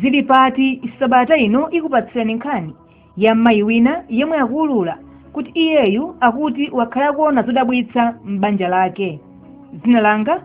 zili pati Sabata ino ikupatsirani nkhani ya mayi wina yemwe akuulula kuti iyeyu akuti wakhala kuona zodabwitsa m'banja lake. Dzina langa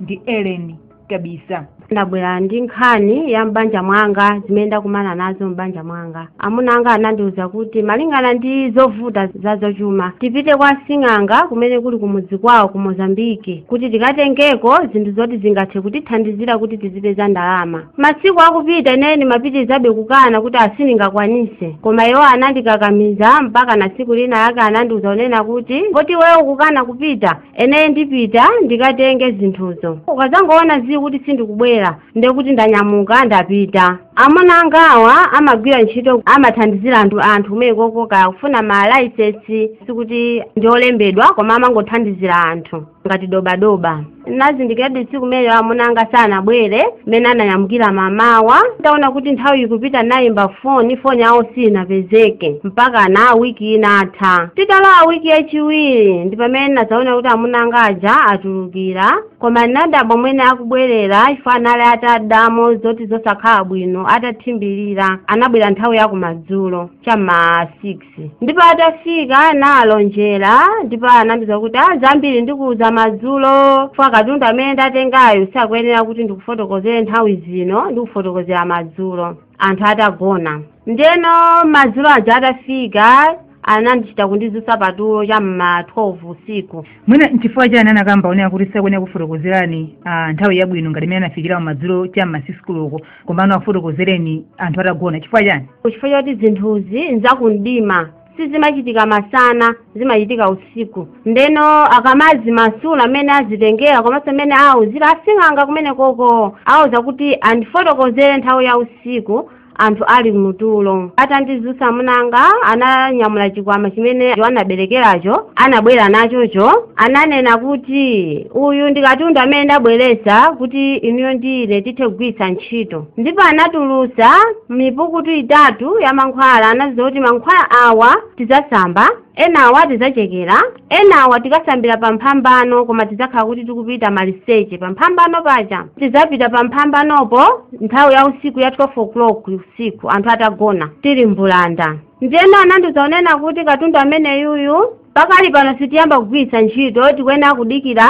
ndi Ellen Kabisa. Ndabwera ndi nkhani ya m'banja mwanga zimene ndakumana nazo m'banja mwanga. Amuna anga anandiuza kuti malingana ndi zovuta zazochuma tipite kwa sing'anga kumene kuli kumudzi kwawo ku Mozambique kuti tikatengeko zinthu zoti zingathe kutithandizira kuti tizipeza ndalama. Masiku akupita ineni mapitirizabe kukana kuti asindingakwanise, koma iwo anandikakamiza mpaka na siku lina yake anandiuza onena kuti poti wewe ukukana kupita ene ndipita ndikatenge zinthuzo. Ukazangoona ziyi kuti sindikubwera ndekuti ndanyamuka ndapita. Amuna angawa amagwira ntchito amathandizira anthu kumene kokoka kufuna ma license sikuti ndiolembedwa koma amangothandizira anthu ngati dobadoba. Nazindikira tsiku kumene amuna anga sanabwere mene ananyamukira mamawa. Ndaona kuti nthawi ikupita nayimba foni yawo sinapezeke mpaka na wiki inatha. Titalowa wiki yachiwiri ndi pamene nazaona kuti amuna anga aja atulukira, koma nadabwa mwene akubwerera ifa anali atadamo zoti zosakhala bwino atathimbirira. Anabwera nthawi ya kumadzulo cham'ma 6 ndipo atafika nalonjera ndipo anandiza kuti zambiri ndikuuza madzulo fa katundu amene ndatengayo sakuyenera kuti ndikufotokozere nthawi zino ndikufotokozera madzulo anthu atagona. Ndeno madzulo aja atafika anandichita kundizusa patulo cham'ma 12 usiku. Mwina nchifukwa chani anakamba onera kuti sakuyenera kufotokozerani nthawi yabwino ngati imene anafikira madzulo cham'ma 6 koloko koma anafotokozereni anthu atagona? Chifukwa chani? Chifukwa choti zinthuzi nzakundima sizimachitika masana, zimachitika usiku. Ndeno akamazi masula amene azitengera komanso amene auzira asing'anga kumene koko auza kuti andifotokozere nthawi ya usiku anthu ali mmutulo. Atandizusa amunanga ananyamula chikwama chimene anaberekeracho anabwera nachocho, ananena kuti uyu ndi katundu amene ndabweresa kuti inuyo ndine tithe kugwiritsa ntchito. Ndipo anatulusa mipukutu 3 ya mankhwala. Anaziza kuti mankhwala awa tizasamba, enawa tizachekera, enawa tikasambira pamphambano koma tizakhala kuti tikupita maliseche pamphambano paja. Tizapita pamphambanopo nthawi ya usiku ya 12 o'clock usiku anthu atagona tili mbulanda. Ndiyeno anandiuza onena kuti katundu amene yuyu pakali pano sitiyamba kugwiritsa ntchito tikuyenera kudikira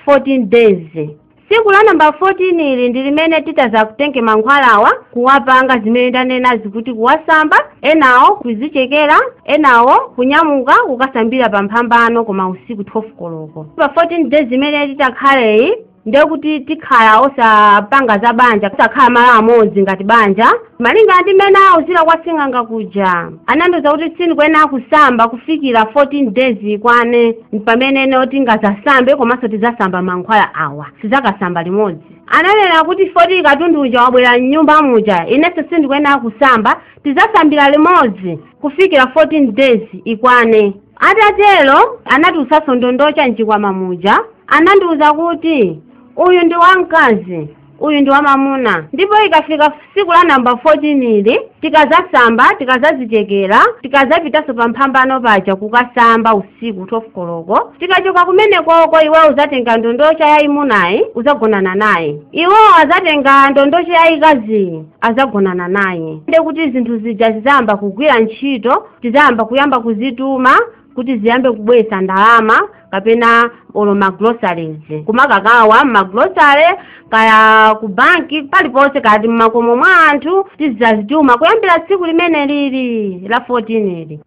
14 days. Siku la namba 14 ili ndi limene titazakutenge mankhwalawa kuwapanga zimene ndanenazi kuti kuwasamba, enawo kuzichekera, enawo kunyamuka kukasambira pamphambano koma usiku 12 koloko. Pa 14 days zimene titakhaleyi ndekuti tikhala osapanga za banja, kusakhala malo amodzi ngati banja. Malingana ndi mmene auzira kwa sing'anga kuja anandiuza kuti sindikuyenera kusamba kufikira 14 days ikwane pamene ene tingazasambe komanso tizasamba mankhwala awa sizakasamba limodzi. Ananena kuti 40 katundu uja wabwera m'nyumba muja inenso sindikuyenera kusamba tizasambira limodzi kufikira 14 days ikwane. Atatero anatiusaso ndondocha mchikwama muja anandiuza kuti uyu ndi wamkazi, uyu ndi wamamuna. Ndipo ikafika siku la namba 14 ili tikazasamba, tikazazichekera, tikazapitaso pamphambano paja kukasamba usiku 12 koloko. Tikachoka kumene koko iwe uzatenga ndondocha yayimunayi uzagonana naye, iwo azatenga ndondocha yayikazi azagonana naye. Inde kuti zinthu zija zizayamba kugwira ntchito, tizayamba kuyamba kuzituma kuti ziyambe kubwesa ndalama kapena olo magroceries kumakakawa magrocery kaya ku banki paliponse kati mmakomo mwa anthu tizazituma kuyambira tsiku limene lili la 14 ili.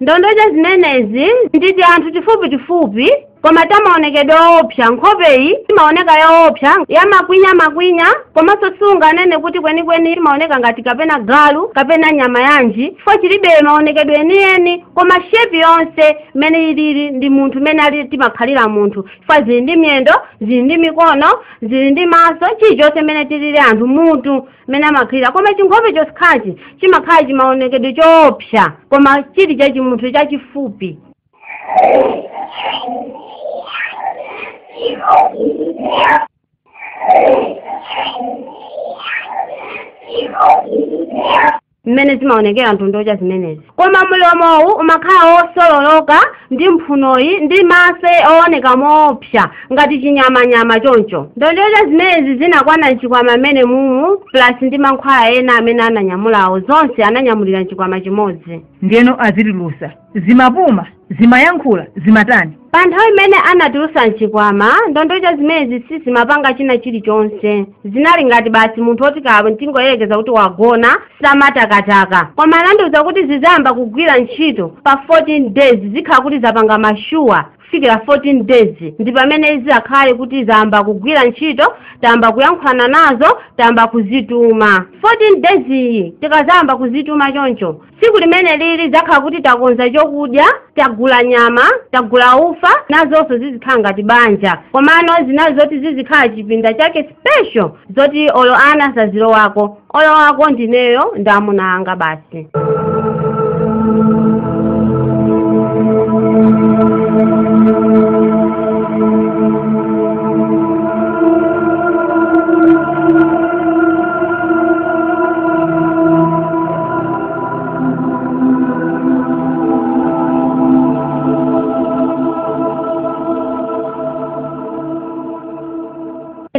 Ndondocha zimenezi nditi anthu tifupi koma tamaonekedwe opsa. Nkhopeyi imaoneka yoopsa yamakwinya komanso sunganene kuti kwenikweni imaoneka ngati kapena galu kapena nyama yanji chifukwa chilibe maonekedwe enieni koma shepi yonse mene ilili ndi munthu mene ali timakhalira munthu chifukwa zili ndi miyendo, zili ndi mikono, zili ndi maso, chilichonse mene tilili anthu munthu mene amakhalira. Koma chinkhope chosikhachi chimakhala chimaonekedwe choopsa koma chili chachi munthu chachifupi. mmene zimaonekera ndondocha zimenezi. Koma mulomowu umakhala wosololoka ndi mphunoyi ndi maso ooneka moopsa ngati chinyamanyama choncho. Ndondocha zimenezi zinakwana mchikwama mmene mumu plus ndi mankhwala ena amene ananyamulawo, zonse ananyamulira mchikwama chimodzi. Ndiyeno azitilusa zimapuma zimayankhula zimatani. Pa nthawi imene anatilusa mchikwama ndondocha zimenezi sizimapanga china chilichonse, zinali ngati basi munthu oti kabe tingoyerekeza kuti wagona samatakataka. Koma anandiwuza kuti zizayamba kugwira ntchito pa 14 days, zikhala kuti zapanga mashuwa kufikira 14 days ndi pamene zizakhale kuti zayamba kugwira ntchito, tayamba kuyankhulana nazo, tayamba kuzituma. 14 days iyi tikazayamba kuzituma choncho, tsiku limene lili zakhala kuti takonza chokudya, tagula nyama, tagula ufa, nazonso zizikhala ngati banja. Komano zinali zoti zizikhala chipinda chake special zoti olo ana sazilowako, olo wako ndineyo ndi amuna anga basi.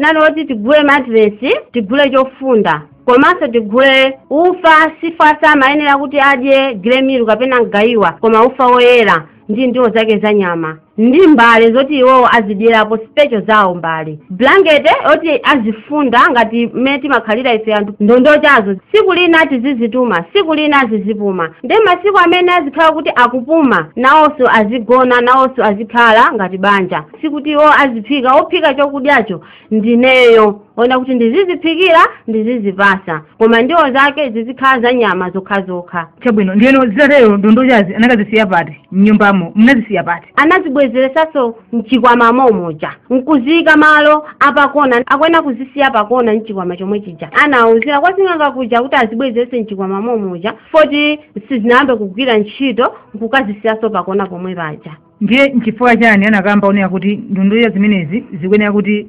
Naloti tigule matresi, tigule chofunda, komanso tigule ufa. Sifa samayenera kuti adye gremiru kapena mgayiwa, koma ufa woyera ndi ndiwo zake za nyama, ndi mbale zoti iwo azidyerapo special zawo mbale, blankete oti azifunda ngati mmene timakhalira ife anthu ndondochazo. Siku lina tizizituma, siku lina azizipuma, ndi masiku amene azikhala kuti akupuma nawonso azigona, nawonso azikhala ngati banja. Sikuti iwo aziphika, ophika chokudyacho ndineyo, ona kuti ndiziziphikira ndizizipasa, koma ndiwo zake zizikhala za nyama zokhazokha. Chabwino, ndiyeno zitatero ndondochazi anakazisiya pati mnyumbamo, mnazisiya pati? Anazibwezeresaso mchikwama momoja, nkuzika malo apakona, akwena kuzisiya pakona mchikwama chomwe chija. Anawuzira kwa sing'anga kuja kuti azibwezerese mchikwama momoja foti sizinayambe kugwira ntchito, nkukazisiyaso pakona pomwe paja. Ndiye nchifukwa chani anakamba onera kuti ndondocha zimenezi zikwenera kuti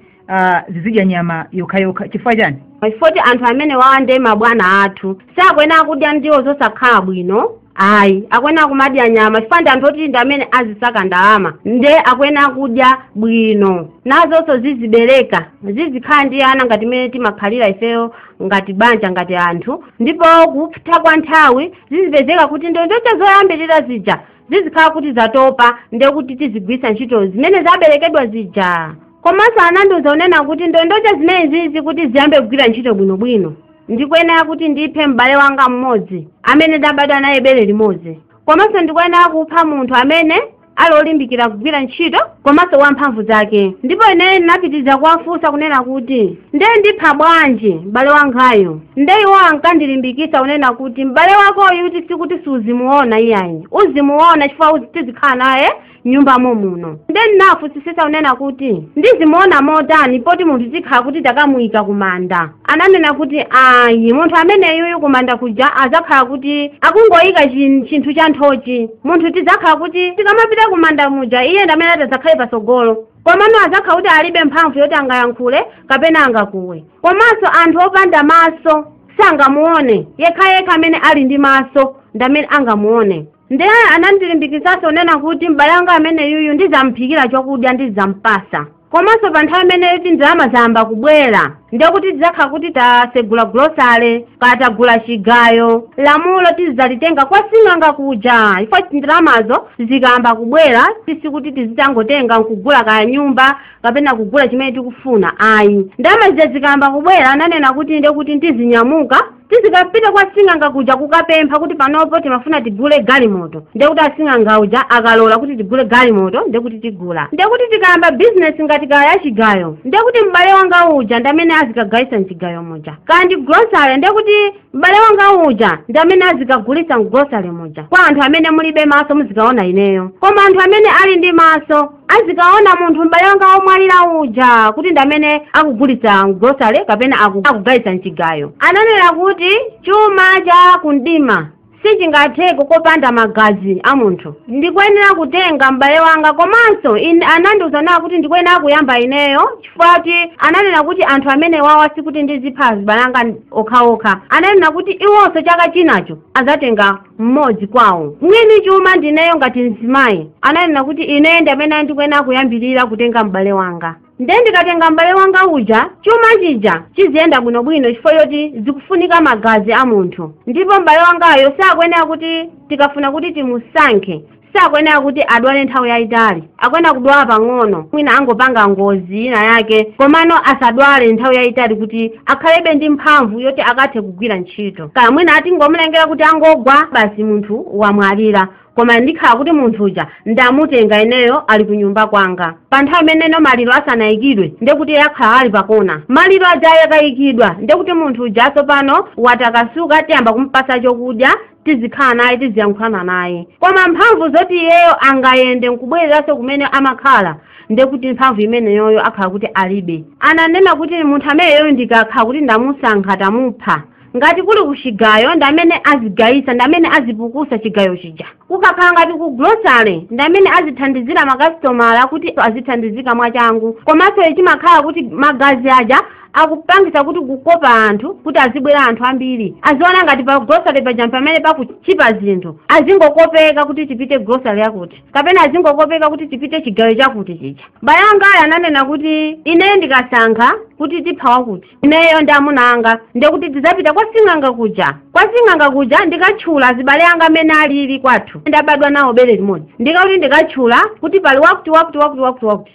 zizidya nyama yokha? Chifukwa chani? Foti anthu amene wawande mabwana athu sakwena kudya ndiwo zosakhala bwino. Ayi, akwena kumadya nyama chifukwa anthu oti ndi amene azisaka ndalama, nde akwena kudya bwino, nazonso zizibereka, zizikhala ndi ana ngati mmene timakhalira ifeyo ngati banja, ngati anthu. Ndipo kupita kwa nthawi zizipezeka kuti ndondocha zoyambirira zija zizikhala kuti zatopa, nde kuti tizigwisa ntchito zimene zaberekedwa zija. Komanso anandiwuza unena kuti ndondocha zimenezi kuti ziyambe kugwira ntchito bwinobwino ndikwenera kuti ndiphe m'bale wanga mmodzi amene ndabadwa naye bere limodzi. Komanso ndikwenera kupha munthu amene alolimbikira kugwira ntchito komanso wamphamvu zake. Ndipo ine ndinapitiriza kuwafunsa kunena kuti nde ndipha bwanji m'bale wangayo, nde iwo ankandilimbikitsa unena kuti m'bale wakoyu kuti sikuti suzimuona iyayi, uzimuona chifukwa tizikhala naye nyumbamo muno. Nde ndinafunsisisa unena kuti ndizimuona motani poti munthu tikhala kuti takamuyika kumanda. Ananena kuti ayi, munthu amene yuyu kumanda kuja azakhala kuti akungoyika chinthu cha nthochi. Munthu tizakhala kuti tikamapita kumanda muja iye ndamene atazakhale pasogolo, komano azakhala kuti alibe mphamvu yoti angayankhule kapena angakuwe. Komanso anthu opanda maso sangamuone, yekha amene ali ndi maso ndamene angamuone. Ndiye anandilimbikitsaso unena kuti m'bale wanga amene yuyu ndizamphikira chokudya ndizampasa. Komanso pa nthawi imene yoti ndalama zayamba kubwera, ndiye kuti tizakhala kuti tasegula glosale, katagula chigayo, lamulo tizalitenga kwa sing'anga kuja. Ifo ndalamazo zikayamba kubwera tisikuti tizitangotenga nkugula kaya nyumba kapena kugula chimene tikufuna. Ayi, ndalama zikayamba kubwera ananena kuti ndiye kuti tizinyamuka tizikapita kwa sing'anga kuja kukapempha kuti panopo timafuna tigule galimoto, ndiye kuti asing'anga uja akalola kuti tigule galimoto ndiye kuti tigula. Ndiye kuti tikayamba business ngati kaya ya chigayo, ndiye kuti m'bale wanga uja ndamene azikagayisa mchigayo muja. Kandi grocery ndiye kuti m'bale wanga uja ndamene azikagulisa mgrocery muja. Kwa anthu amene mulibe maso muzikaona ineyo, koma anthu amene ali ndi maso azikaona munthu m'bale wanga omwalira uja kuti ndamene akugulisa grocery kapena akugayisa mchigayo. Ananena kuti chuma cha kundima sichingatheke kopanda magazi a munthu. Ndikuyenera kutenga m'bale wanga komanso anandiuza kuti ndikuyenera kuyamba ineyo chifukwa kuti ananena kuti anthu amene wawa sikuti ndizipha azibale anga okhaokha. Ananena kuti iwonso chaka chinacho azatenga mmodzi kwawo. Mwini chuma ndineyo ngati mzimayi. Ananena kuti ineyo ndi amene ndikuyenera kuyambirira kutenga m'bale wanga. Ndiye ndikatenga m'bale wanga uja chuma chija chiziyenda bwinobwino chifukwa choti zikufunika magazi a munthu. Ndipo m'bale wangayo sakuyenera kuti tikafuna kuti timusankhe sakuyenera kuti adwale nthawi yayitali. Akuyenera kudwala pang'ono. Mwina angopanga ngozi ina yake komano asadwale nthawi yayitali kuti akhalebe ndi mphamvu yoti akathe kugwira ntchito. Kaya mwina atingomulengera kuti angogwa basi munthu wamwalira. Koma ndikhala kuti munthu uja ndamutenga ineyo ali ku nyumba kwanga. Pa nthawi imeneyo maliro asanayikidwe ndiye kuti yakhala ali pakona. Maliro aja yakayikidwa ndiye kuti munthu uja tsopano watakasuka tiyamba kumpasa chokudya tizikhala naye tiziyankhulana naye. Koma mphamvu zoti iyeyo angayende nkubwereranso kumene amakhala ndiye kuti mphamvu imeneyoyo akhala kuti alibe. Ananena kuti munthu ameneyo ndikakhala kuti ndamusankha tamupha. Ngati kuli kuchigayo ndamene azigayisa ndamene azipukusa chigayo chija. Kukakhala ngati ku grocery ndamene azithandizira makasitomala kuti azithandizika mwachangu. Komanso chimakhala kuti magazi aja akupangisa kuti kukopa anthu kuti azibwera anthu ambiri. Aziona ngati pa grocery paja pamene pakuchipa zinthu azingokopeka kuti tipite grocery yakuti kapena azingokopeka kuti tipite chigayo chakuti chija. Bayanga ananena kuti ineyo ndikasankha kuti tiphawa kuti ineyo ndi amuna anga ndiye kuti tizapita kwa sing'anga kuja. Kwa sing'anga kuja ndikatchula azibale anga amene alili kwathu ndabadwa nawo bere limodzi. Ndikakuti ndikatchula kuti pali wakuti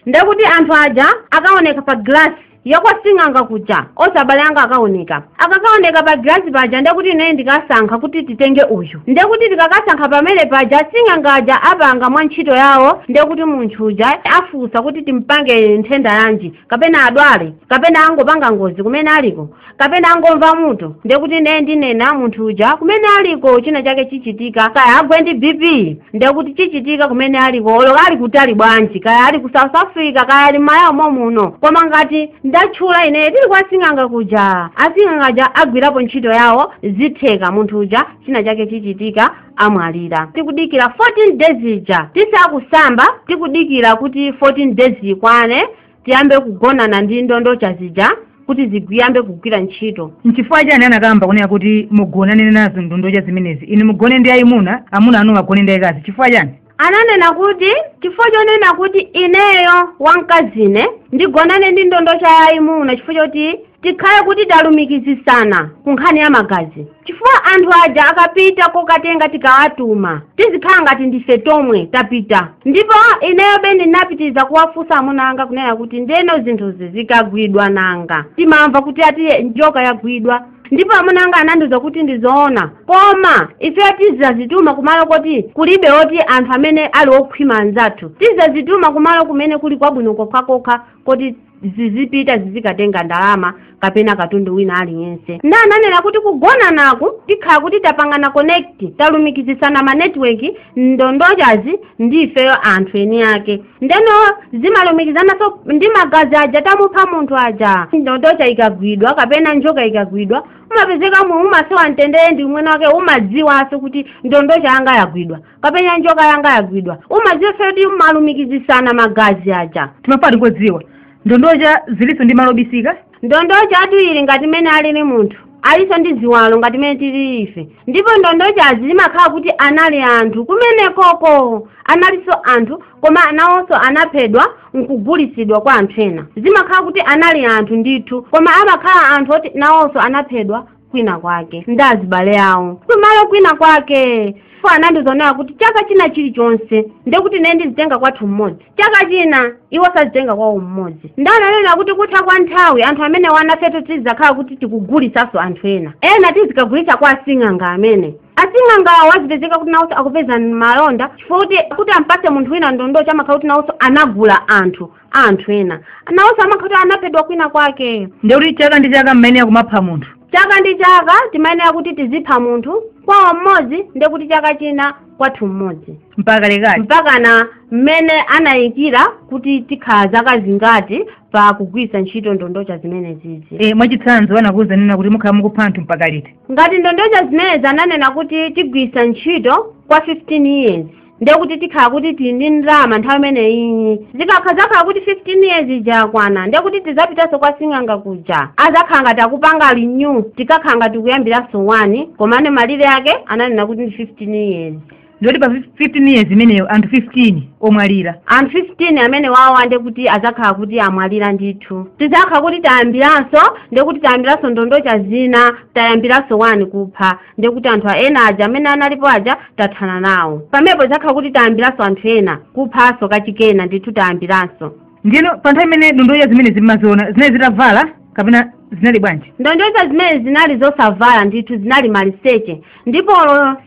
ndiye kuti anthu aja akaoneka pa glass yakwa sing'anga kuja osabale anga akaoneka. Akakaoneka pa glass paja ndiye kuti ineyo ndikasankha kuti titenge uyu. Ndiye kuti tikakasankha pamene paja sing'anga aja apanga mwa ntchito yawo ndiye kuti munthu uja afusa kuti timpange nthenda yanji kapena adwale kapena angopanga ngozi kumene aliko kapena angomva muto. Ndiye kuti ineyo ndinena munthu uja kumene aliko china chake chichitika kaya agwe ndi BP ndiye kuti chichitika kumene aliko olo ali kutali bwanji kaya ali ku South Africa kaya ali m'Malawi muno. Koma ngati ndatchula ineyo tili kwa sing'anga kuja asing'anga aja agwirapo ntchito yawo zitheka munthu uja china chake chichitika amwalira. Tikudikira 14 days ija tisakusamba tikudikira kuti 14 days ikwane tiyambe kugonana ndi ndondocha zija kuti zigwiyambe kugwira ntchito. Nchifukwa chani anakamba kunena kuti mugonane nazo ndondocha zimenezi ine mugone ndi amuna anu agone ndi akazi chifukwa chani? Ananena kuti chifukwa chonena kuti ineyo wankazine ndigonane ndi ndondocha ya imuna chifukwa choti tikhale kuti talumikizisana ku nkhani ya magazi. Chifukwa anthu aja akapita kokatenga tikawatuma tizikhala ngati ndife tomwe tapita. Ndipo ineyo bene ndinapitiza kuwafunsa amuna anga kunena kuti ndeno zinthuzi zikagwidwa nanga timamva kuti ati njoka yagwidwa. Ndipo amuna anga anandiuza kuti ndizoona koma ife tizazituma kumalo kuti kulibe oti anthu amene ali okhwima anzathu. Tizazituma kumalo kumene kuli kwabwino kokha kuti zizipita zizikatenga ndalama kapena katundu wina aliyense. Ananena kuti kugona naku tikhala kuti tapangana connect talumikizisana ma network ndondochazi ndifeyo anthu eni ake. Ndeno zimalumikizana so ndi magazi aja tamupha munthu aja ndondocha ikagwidwa kapena njoka ikagwidwa umapezeka umasewa mtendere ndi umwene wake umadziwanso kuti ndondocha yanga yagwidwa kapena njoka yanga yagwidwa umadziwa kuti umalumikizisana magazi aja. Timafati kudziwa ndondocha ziliso ndi malobisika. Ndondocha atuili ngati mene alini munthu aliso ndi ziwalo ngati mene tili ife. Ndipo ndondocha zimakhala kuti anali anthu kumene koko analiso anthu koma nawonso anaphedwa nkugulisidwa kwa anthu ena. Zimakhala kuti anali anthu ndithu koma amakhala anthu oti nawonso anaphedwa kwina kwake ndazibale yawo kumalo kwina kwake. Anandizonera kuti chaka china chilichonse ndiye kuti ine ndizitenga kwathu mmodzi chaka china iwo sazitenga kwawo mmodzi. Ndananena kuti kutha kwa nthawi anthu amene wanafeto tizakhala kuti tikugulisaso anthu ena tizikagulisa kwa asing'anga amene asing'anga wazipezeka kuti nawonso akupeza malonda chifukwa kuti ampase munthu wina ndondocha amakhala kuti nawonso anagula anthu ena nawonso amakhala kuti anaphedwa kwina kwake. Ndiye kuti chaka ndi chaka mmene akumapha munthu chaka ndi chaka timayenera kuti tizipha munthu kwawo mmodzi ndi kuti chaka china kwathu mmodzi mpaka lekati mpakana mmene anayikira kuti tikhala zaka zingati pa kugwisa ntchito ndondocha zimene zizi. Mwachitsanzo anakuza nena kuti mukhala mukupha anthu mpaka liti? Ngati ndondocha zimene zananena kuti tigwisa ntchito kwa 15 years ndiye kuti tikhala kuti tili ndi ndalama nthawi imeneyi zikakhala kuti 15 years ijakwana ndiye kuti tizapitanso kwa sing'anga kuja azakhala ngati akupanga renew tikakhala ngati kuyambiranso 1 komane malire ake ananena kuti ndi 15 years. Ndoti pa 15 years imeneyo anthu 15 omwalira. Anthu 15 amene wawa ndiye kuti azakhala kuti amwalira ndithu. Tizakhala kuti tayambiranso ndiye kuti tayambiranso ndondocha zina tayambiranso 1 kupha ndiye kuti anthu ena aja amene analipo aja tathana nawo. Pamene zakhala kuti tayambiranso anthu ena kuphanso kachikena ndithu tayambiranso. Ndino pa nthawi imene ndondocha zimene zimaziona zinali zitavala kapena zinali bwanji? Ndondocha zimene zinali zosavala ndithu zinali maliseche ndipo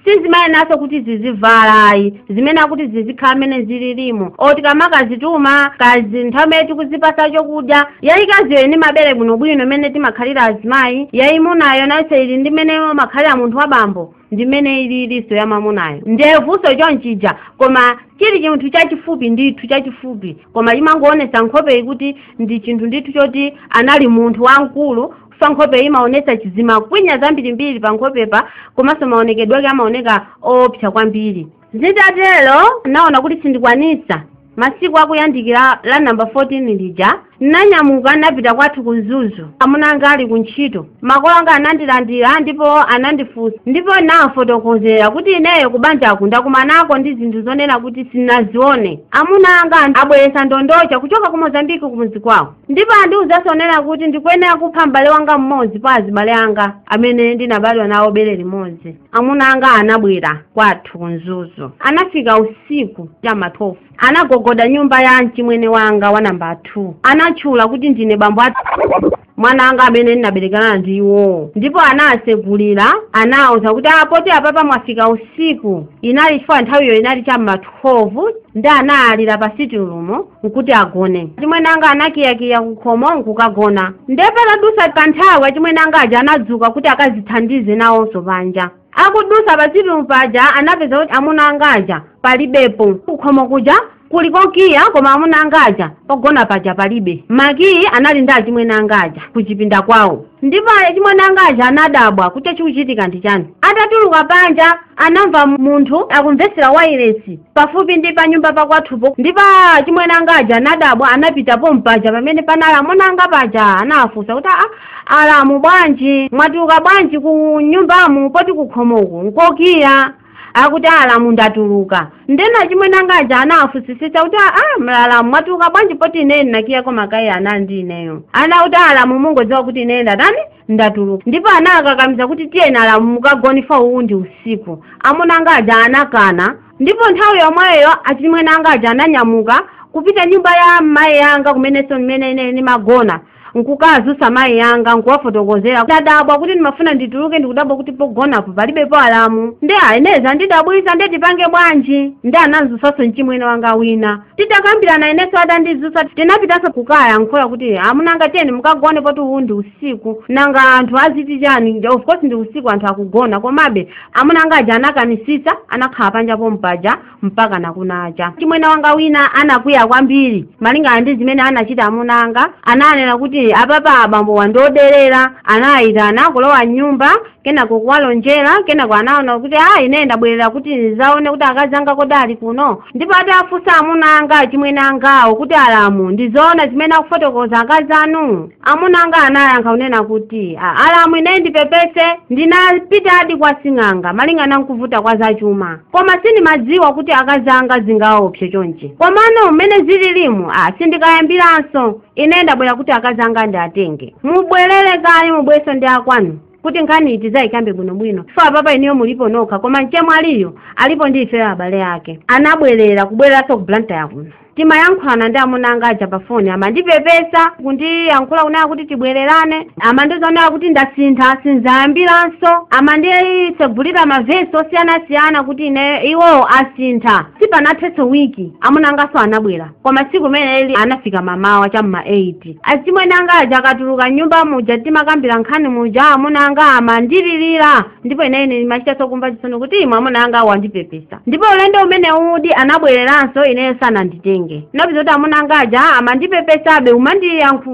sizimayenaso kuti zizivalayi zimene akuti zizikhala amene zililimo oti kamakazituma kazi nthawi imene tikuzipasa chokudya yayikaziyo ili mabere bwinobwino imene timakhalira azimayi yayimunayo nayo ili ndi mmene makhalira munthu wa bambo ndimene ililiso ya mamunayo ndevuso chonchija koma chili chinthu chachifupi ndithu chachifupi koma imangoonesa nkhope kuti ndi chinthu ndithu choti anali munthu wamkulu fa nkhope imaonesa chizima kwinya zambirimbiri pa nkhopepa komanso maonekedwe ake amaoneka opsa kwambiri. Zitatero naona kuti sindikwanisa masiku akuyandikira la namba 14 lija nanyamuka napita kwathu kuzuzu amuna anga ali kuntchito makolo anga anandilandira ndipo anandifunsa ndipo nafotokozera kuti ineyo kubanja aku ndakumanako ndi zinthu zonena kuti sinazione amuna anga abweresa ndondocha kuchoka ku Mozambiki kumuzi kwawo ndipo andiuzasonera kuti ndikuyenera kupha m'bale wanga mmodzi pa azibale anga amene ndinabadwa nawo bere limodzi. Amuna anga anabwera kwathu kuzuzu anafika usiku ya 12 anagogoda nyumba ya mchimwene wanga wa namba 2 anachula kuti ndine bambo mwana anga amene ndinaberekana ndiwo ndipo anasegulira anauza kuti apoti apapa mwafika usiku inali chifukwa nthawiyo inali cham'ma 12 ndi analira pa sitting room nkuti agone. Chimwene anga anakiyakiya kukhomo nkukagona ndepera dusa pa nthawi chimwene anga aja anadzuka kuti akazithandize nawonso panja akudusa pa sitting room paja anapeza kuti amuna anga aja palibepo kukhomo kuja kulikokiya koma amuna angaja pogona paja palibe maki anali ndi achimwene angaja kuchipinda kwawo ndipo achimwene angaja anadabwa kuti chikuchitika ndi chani. Atatuluka panja anamva munthu akumvesera wireless pafupi ndi pa nyumba pakwathupo ndipo achimwene angaja anadabwa anapitapo mpaja pamene panali amuna anga paja anafunsa kuti alamu bwanji mwatuluka bwanji ku nyumbamu poti kukhomoku nkokiya akuti alamu ndatuluka ndena chimwene angaja anafusisisa kuti mlalamu mwatuluka bwanji poti ine nakiyako makayi anandi ineyo kuti alamu mungodziwa kuti ine ndatuluka ndipo anakakamiza kuti tiyeni alamu mukagonifa uwundi usiku. Amuna angaja anakana ndipo nthawi yomweyo achimwene angaja ananyamuka kupita nyumba ya mayi yanga kumenenso mmene ine nimagona nkukazusa mayi yanga nkuwafotokozera ndadabwa kuti ndimafuna ndituluke ndikudabwa kuti pogonapo palibepo alamu ndi ineza ndidabwisa ndetipange bwanji ndi ananzusaso mchimwene wanga wina titakambirana ineso atandizusa tinapitanso kukaya nkhoya kuti amunanga tiyeni mukagone poti uwundi usiku nanga anthu aziti chani of course ndi usiku anthu akugona komabe amunanga aja anakanisisa anakhala panjapo mpaja mpaka nakunacha. Chimwene wanga wina anakwiya kwambiri malinga ndi zimene anachita amunanga ananena kuti apapa abambo wandoderera anayitana kulowa nyumba kenako kuwalonjera kenako anaona kuti ine ndabwerera kuti ndizaone kuti akazi anga kodali kuno ndipo atafunsa amuna anga chimwene angawo kuti alamu ndizoona zimene akufotokoza akazi anu. Amuna anga anayankha kunena kuti alamu ine ndipepese ndinapita adi kwa sing'anga malinga nankuvuta kwa zachuma koma sindimadziwa kuti akazi anga zingaopse chonchi komano mmene zililimu sindikayambiranso ine ndabwera kuti akazi anga ndiatenge mubwerere kale mubweso ndi akwanu kuti nkhani tizayikambe bwinobwino fa papa iniyo mulipo nokha koma mchemwe alipo ndi ife abale ake. Anabwerera kubwereranso ku Blantyre kuno timayankhulana ndi amuna anga aja pa foni, amandipepesa kundiyankhula kunena kuti tibwererane, amandizoonera kuti ndasintha sinzayambiranso, amandisegulira mavesi osiyanasiyana kuti iwo asintha. Sipanathenso wiki amuna angaso anabwera, koma tsiku limene anafika mamawa cham'ma 8. Achimwene anga aja akatuluka nyumba muja timakambira nkhani muja, amuna anga amandiririra, ndipo ine ndimachitaso kumva chisoni kuti imwe amuna anga wandipepesa. Ndipo ulendo umene udi anabwereranso ineyo sananditenge. Napeza kuti amuna anga aja amandipepesabe,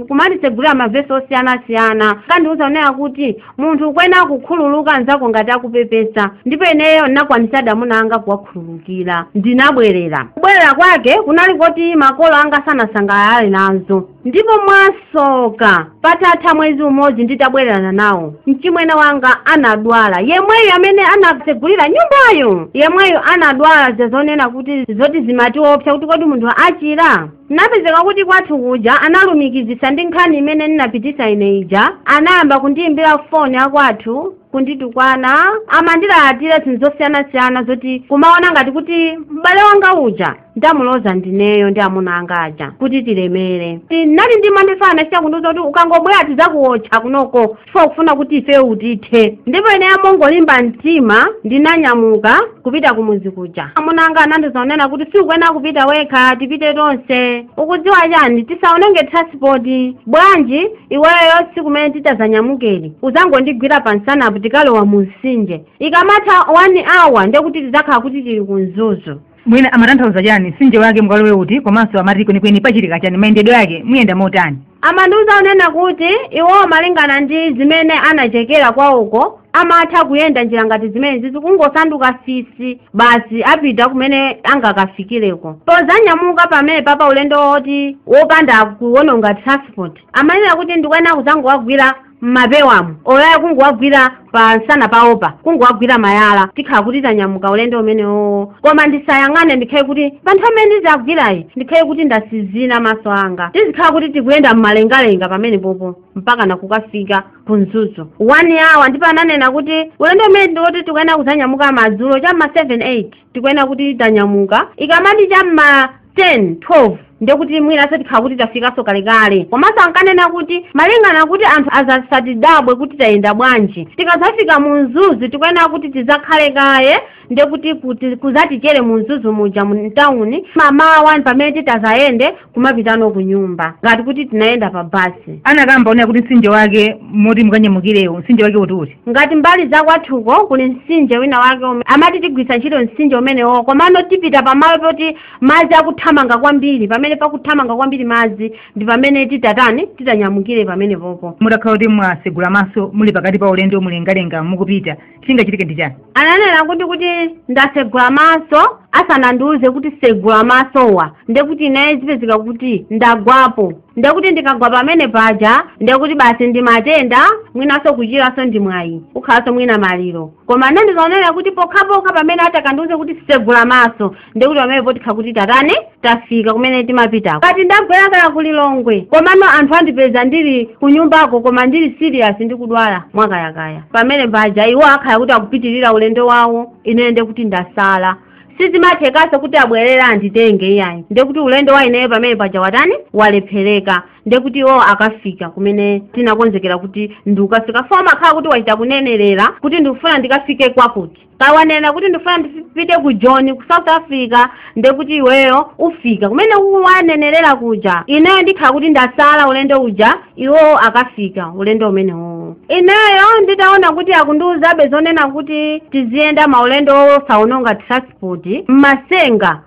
kumandisegulira mavesi osiyanasiyana, kandiuza unena kuti munthu ukuyena kukhululuka nzako ngati akupepesa. Ndipo ineyo ndinakwanisadi amuna anga kuwakhululukira, ndinabwerera. Kubwerera kwake kunali kuti makolo anga sanasangalale nazo, ndipo mwasoka patatha mwezi umodzi nditabwererana nawo, mchimwene wanga anadwala, yemweyo amene anasegulira nyumbayo, yemweyo anadwala zazonena kuti zoti zimatiopsa kuti kodi munthu achira. Napezeka kuti kwathu kuja analumikizisa ndi nkhani imene ndinapitisa ine ija, anayamba kundiyimbira foni akwathu kunditukwana, amandilatira zinthu zosiyanasiyana zoti kumaona ngati kuti m'bale wanga uja ndamuloza ndineyo ndi amuna anga aja kuti tilemere. Nali ndimandifana chichakundiuza kuti ukangobwera tidzakuotcha kunoko chifukwa kufuna kuti ife utithe. Ndipo ine amongolimba mtima ndinanyamuka kupita kumuzi kuja. Amuna anga anandizaonena kuti sikuyena kupita wekha, tipite tonse. Ukudziwa chani tisaonenge transport, bwanji iweyo sikumene titazanyamukeni uzangondigwira pansanapo tikalowa mu mtsinje, ikamatha 1 hour ndekuti tidzakhala kuti tili kunzuzu. Mwina amatanthauza chani mtsinje wake mkalowe uti, komanso amati kwenikweni pachitika chani mayendedwe yake muyenda motani? Amandiuza unena kuti iwo malingana ndi zimene anachekera kwawoko amatha kuyenda njira ngati zimene zizi kungosanduka fisi basi apita kumene angakafikireko. Pozanyamuka pamene papa ulendo oti wopanda kuwononga transport, amanena kuti ndikuyena kuzangowagwira mmapewamu olaya kunguwagwira pansana paopa, kunguwagwira mayala, tikhala kuti tanyamuka ulendo umenewo. Koma ndisayang'ane ndikhale kuti panthu amene ndizagwirayi ndikhale kuti ndasizina maso anga, tizikhala kuti tikuyenda mmalengalenga pamene popo mpaka nakukafika kunzuzu 1 hour. Ndipo ananena kuti ulendo umene ndikuti tikuyenda kuzanyamuka madzulo cham'ma 7-8 tikuyenda kuti tanyamuka, ikamati cham'ma 10-12 ndekuti mwina tikhala kuti tafikaso kalekale. Komanso ankanena kuti malingana kuti anthu azasatidabwe kuti tayenda bwanji, tikazafika mu mzuzu tikuyena kuti tizakhale kaye, ndekuti kuzatichere mu mzuzu muja mu town mamawa pamene titazayende kumapitano ku nyumba ngati kuti tinayenda pa basi. Anakamba onera kuti mtsinje wake moti mukanyamukirewo mtsinje wake uti ngati mbali za kwathuko kuli mtsinje wina wake amati tigwisa ntchito mtsinje umenewo, komano tipita pamalo poti madzi akuthamanga kwambiri. Pamene pakuthamanga kwambiri madzi ndi pamene titanyamukire pamene popo. Mutakhala kuti mwasegula maso muli pakati pa ulendo mulengalenga mukupita, chingachitike ndi chani? Ananena kuti ndasegula maso asanandiuze kuti segula masowa, ndekuti naye zipezeka kuti ndagwapo, ndekuti ndikagwa pamene paja ndekuti basi ndi matenda mwinaso kuchiraso ndi mwayi ukhalaso mwina maliro. Koma ndizonera kuti pokhapokha pamene atakandiuze kuti segula maso ndekuti pamene potikha kuti tafika kumene timapitako. Kati ndabwerakala ku Lilongwe, komano anthu andipeza ndili kunyumbako koma ndili serious ndikudwala mwakayakaya, pamene paja iwo akhala kuti akupitirira ulendo wawo, ine ndekuti ndasala. Sizimathekaso kuti abwerera anditenge iyayi, ndekuti ulendo wa ineyo pamene paja walephereka, ndekuti iwo akafika kumene tinakonzekera kuti ndikafika. Foma khala kuti wachita kunenerera kuti ndikufuna ndikafike kwakuti, kawanena kuti ndikufuna ndipite ku John ku South Africa, ndekuti iweyo ufika kumene wanenerera kuja, ineyo ndikhala kuti ndasala ulendo uja, iwo akafika ulendo umenewo. Ineyo nditaona kuti akundiuzabe zonena kuti tiziyenda maulendo saunonga transport mmasenga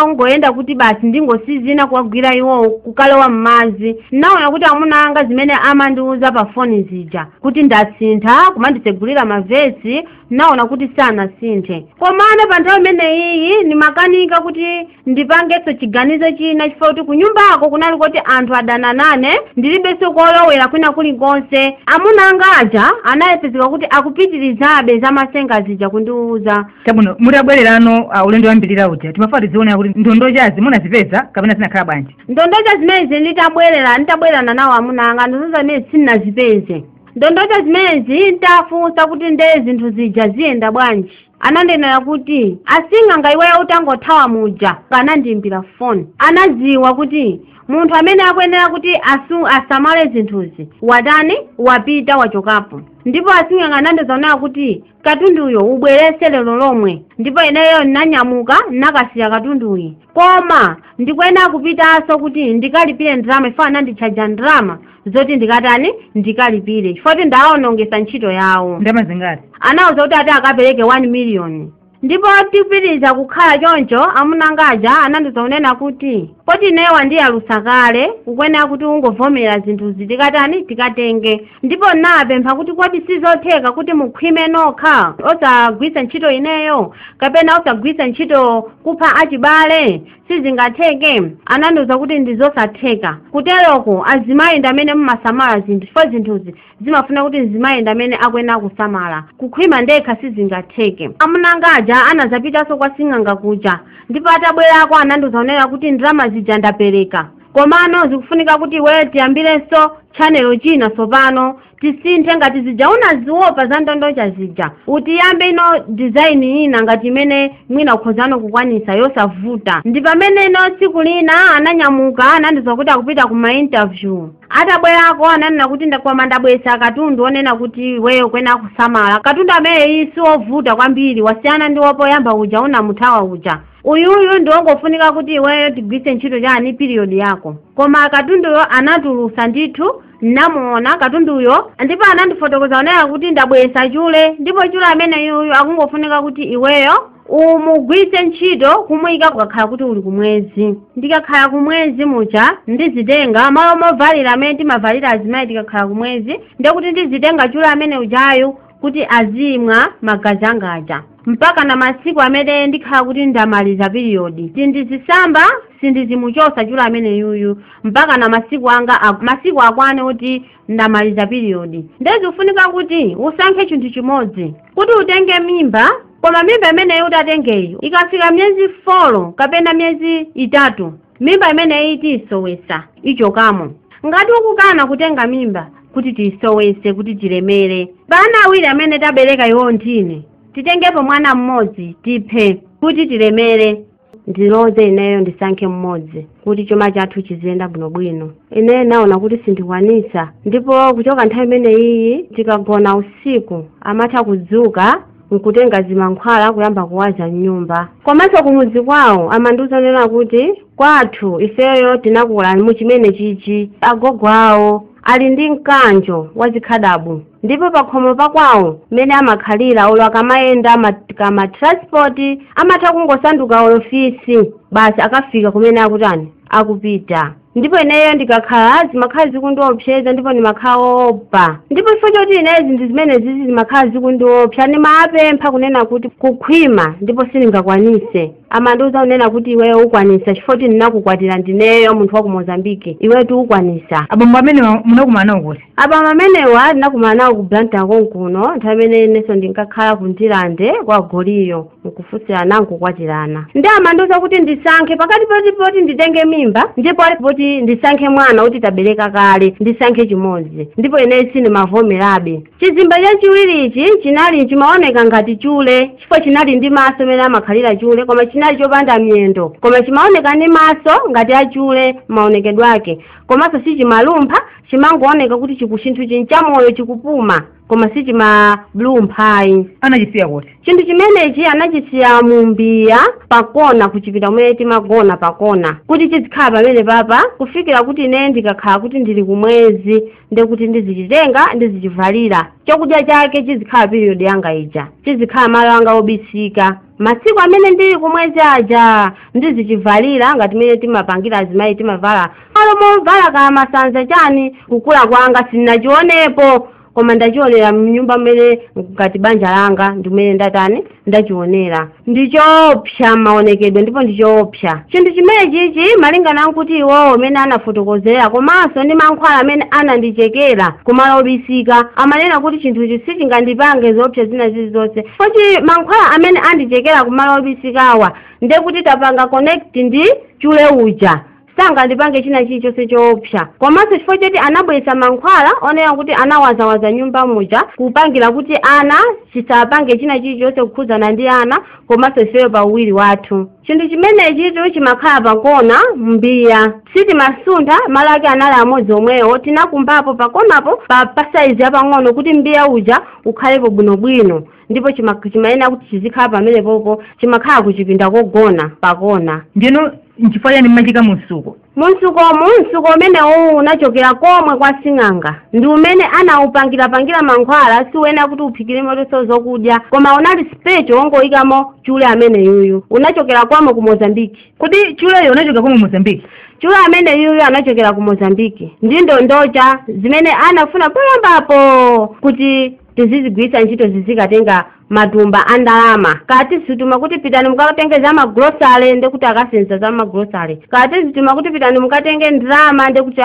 ngoyenda kuti basi ndingosizina kuwagwira iwo kukalowa mmazi. Naona kuti amuna anga zimene amandiuza pa foni zija kuti ndasintha kumandisegulira mavesi, naona kuti sanasinthe. Komano pa nthawi imeneyi ndimakanika kuti ndipangeso chiganizo china chifukwa kuti kunyumbako kunali kuti anthu adananane, ndilibenso kolowera kwina kulikonse. Amuna anga aja anayepezeka kuti akupitirizabe za masenga zija kundiuza. Tabuno mutabwererano ulendo wambirira uja timafati zione kuti ndondochazi munazipeza kapena zinakhala bwanji? Ndondocha zimezi nditabwerana nawo amuna anga ndondocha zimezi sinazipeze. Ndondocha zimezi ndafunsa kuti ndezi zinthu zija ziyenda bwanji. anandenera kuti asing'anga iweyo utangothawa muja anandiimbira foni. Anadziwa kuti munthu amene akuyenera kuti asamale zinthuzi watani wapita wachokapo. Ndipo asing'anga anandizaonera kuti katunduyo ubwerese lero lomwe. Ndipo ineyo ndinanyamuka nakasiya katunduyi. Koma ndikuyenera kupitaso kuti ndikalipire ndalama ifa anandichaja ndalama zoti ndikatani ndikalipire chifukwa ndawonongesa ntchito yawo. Ndalama zingati? Anawuza kuti ati akapereke 1 million. Ndipo tipitiriza kukhala choncho amunangaja anandizaonena kuti poti ineyo wandiyalusa kale ukuyenera kuti ungovomera zinthuzi tikatani tikatenge. Ndipo napempha kuti kodi sizotheka kuti mukhwime nokha osagwisa ntchito ineyo kapena osagwisa ntchito kupha achibale sizingatheke. Anandiuza kuti ndizosatheka. Kuteroko azimayi ndamene mumasamala zinthu chifukwa zinthuzi zimafuna kuti azimayi ndamene akuyenera kusamala. Kukhwima ndekha sizingatheke. Amunangaja anazapitaso kwa sing'anga kuja. Ndipo atabwerako anandizaonera kuti ndalama zija ndapereka. Komano zikufunika kuti iwe tiyambirenso channel china sopano tisinthe ngati zija unaziopa za ndondocha zija utiyambe ino design ina ngati imene mwina ukhozano kukwanisa yosavuta. Ndi pamene ino tsiku lina ananyamuka anandiza kuti akupita kuma interview. Atabwerako ananena kuti ndakwama ndabwesa katundu onena kuti iweyo kwena kusamala. Katundu amene isi ovuta kwambiri wasiyana ndi wopoyamba uja unamuthawa uja. Uyuyu ndiwongofunika kuti iweyo tigwise ntchito chani period yako. Koma katunduyo anatulusa ndithu namuona katunduyo ndipo anandifotokoza onera kuti ndabwesa chule. Ndipo chule amene yuyu akungofunika kuti iweyo umugwise ntchito kumuyika kukakhala kuti uli kumwezi. Ndikakhala kumwezi mucha ndizitenga malo movalira amene timavalira azimayi tikakhala kumwezi ndikuti ndizitenga chule amene ujayu kuti azimwa magazi angaja mpaka na masiku amene ndikhala kuti ndamaliza period. Tindizisamba sindizimuchosa chule amene yuyu mpaka na masiku anga masiku akwane kuti ndamaliza period. Ndezikufunika kuti usankhe chinthu chimodzi kuti utenge mimba. Koma mimba imeneyi utatengeyo ikafika myezi 4 kapena myezi 3 mimba imeneyi tisowesa ichokamo. Ngati ukukana kutenga mimba kuti tisowese kuti tilemere bana awiri amene tabereka iwo ndine titengepo mwana mmodzi tiphe kuti tilemere. Ndiloze ineyo ndisankhe mmodzi kuti chuma chathu chiziyenda bwinobwino. Ineyo naona kuti sindikwanisa. Ndipo kuchoka nthawi imeneyi tikagona usiku amatha kudzuka nkutenga zimankhwala kuyamba kuwaza nyumba. Komanso kumuzi kwawo amandiuzanena kuti kwathu ifeyo tinakula muchimene chichi. Agogo awo ali ndi mkanjo wazikhadabu. Ndipo pakhomo pakwawo mene amakhalira olo akamayenda kama transport amatha kungosanduka ofisi basi akafika kumene akutani akupita. Ndipo ineyo ndikakhala zimakhala zikundiopseza ndipo ndimakhala opa. Ndipo chifukwa choti ineyo zinthu zimene zizi zimakhala zikundiopsa ndimapempha kunena kuti kukhwima ndipo sindingakwanise. Amandiuza unena kuti iweyo ukwanisa chifukwa kuti ndinakukwatira ndineyo munthu wa ku Mozambique iweyo ukwanisa. Abambo amene munakumana kuti? Abambo amenewa ndinakumana ku Blantyre konkuno nthawi imene neso ndinkakhala ku Ndilande kwa Goliyo nkufunsirana nkukwatirana. Ndi amandiuza kuti ndisankhe pakati poti nditenge mimba ndipo poti ndisankhe mwana kuti tabereka kale ndisankhe chimodzi. Ndipo ineyo sindimavomerabe. Chizimba chachiwirichi chinali chimaoneka ngati chule chifukwa chinali ndi maso mene amakhalira chule koma chinali chopanda miyendo koma chimaoneka ndi maso ngati achule maonekedwe ake komanso sichimalumpha chimangooneka kuti chikuchinthu chinchamoyo chikupuma koma sichimablumphayi. Anachisiya kuti? Chinthu chimenechi anachisiya mumbiya pakona kuchipita kumene timagona pakona kuti chizikhala pamene papa kufikira kuti ine ndikakhala kuti ndili kumwezi ndekuti ndizichitenga ndizichivalira. Chakudya chake chizikhala period yanga ija chizikhala malo anga obisika. Masiku amene ndili kumwezi aja ndizichivalira ngati mene timapangira azimayi timavala malo movala kama masanza chani kukula kwanga sinachionepo koma ndachionera mnyumba mene ngati banja langa ndimene ndatani ndachionera. Ndichoopsa maonekedwe ndipo ndichoopsa. Chinthu chimene chichi malingana nkuti iwowo mene anafotokozera komanso ndi mankhwala amene anandichekera kumalo obisika amanena kuti chinthuchi sichingandipange zoopsa zina zilizonse. Kuti mankhwala amene andichekera kumalo obisikawa ndekuti tapanga connect ndi chule uja sangandipange china chilichonse choopsa. Komanso chifukwa choti anabweretsa mankhwala onena kuti anawazawaza nyumba muja kupangira kuti ana chisapange china chilichonse kukhuzana ndi ana komanso ifeyo pa uwiri wathu. Chinthu chimenechi chimakhala pakona mbiya sitimasuntha malo ake anali amodzi omwewo tinakumbapo pakonapo pa saizi yapang'ono kuti mbiya uja ukhalepo bwinobwino ndipo chimayenera kuti chizikhala pamenepopo chimakhala kuchipinda kogona pakona. Ndino nchifukwa yani mmachika munsuko munsuko umene unachokera komwe kwa sing'anga ndi umene anaupangira mankhwala siwena kuti uphikire moto zokudya koma unali special wongoyikamo chule amene yuyu unachokera kwamo ku Mozambique. Kuti chuleyo unachokera kwamo Mozambique? Chule amene yuyu anachokera ku Mozambique ndi ndondocha zimene anafuna poyambapo kuti tizizigwiritsa ntchito zizikatenga matumba andalama. Kati situma kuti pitani mukatenge za magrosary ndekuti akasenza za magrosary. Kati situma kuti pitani mukatenge ndalama ndekuti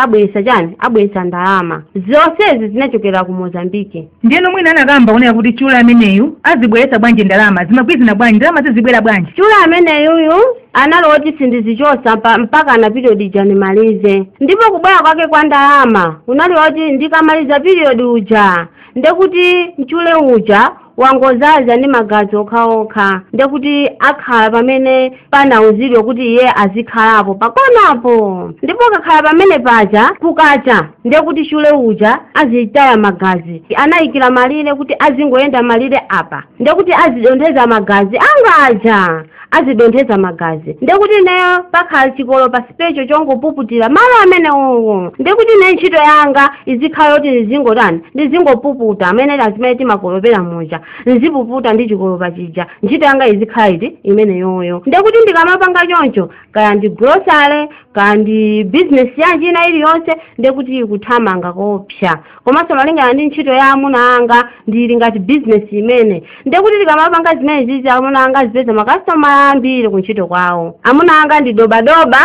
abwesa ndalama. Zonsezi zinachokera ku Mozambique. Ndiyeno mwina anakamba onera kuti chule ameneyu azibweretsa bwanji ndalama zimagwirizana bwanji ndalama zizibwera bwanji? Chule ameneyu analoti sindizichosa mpaka na period ijanimalize. Ndipo kubwera kwake kwa ndalama unali oti ndikamaliza period uja ndekuti chule uja wangozaza ndi magazi okhaokha ndekuti akhala pamene panauzidwa kuti iye azikhalapo pakonapo ndipo akakhala pamene paja kukacha ndekuti chule uja azitaya magazi anayikira malire kuti azingoyenda malire apa ndekuti azidontheza magazi angaja azidontheza magazi ndekuti neyo pakhala chikolo pa special chongopuputira malo amene uwo ndekuti ne ntchito yanga izikhala kuti ndizingopuputa amene lazima iti makolopera muja nzipuputa ndi chikolopa chija ntchito yanga izikhala iti imene yoyo ndekuti ndikamapanga choncho kaya ndi grocery kaya ndi business yanji ina iliyonse ndekuti ikuthamanga kopsa komanso malingana ndi ntchito ya amuna anga ndili ngati business imene ndekuti ndikamapanga zimene zizi amuna anga zipeza makastoma ambiri kuntchito kwawo. Amuna anga ndi dobadoba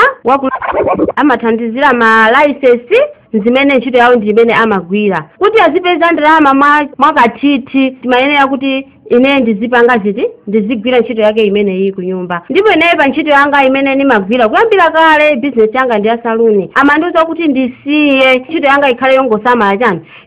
amathandizira ma license zimene ntchito yawo ndi imene amagwira kuti azipeza ndalama mwakathithi timayenera kuti ine ndizipanga ziti ndizigwira ntchito yake imene iyi kunyumba ndipo ine pa ntchito yanga imene nimagwira kuyambira kale business yanga ndi ya saluni amandiuza kuti ndisiye ntchito yanga ikhale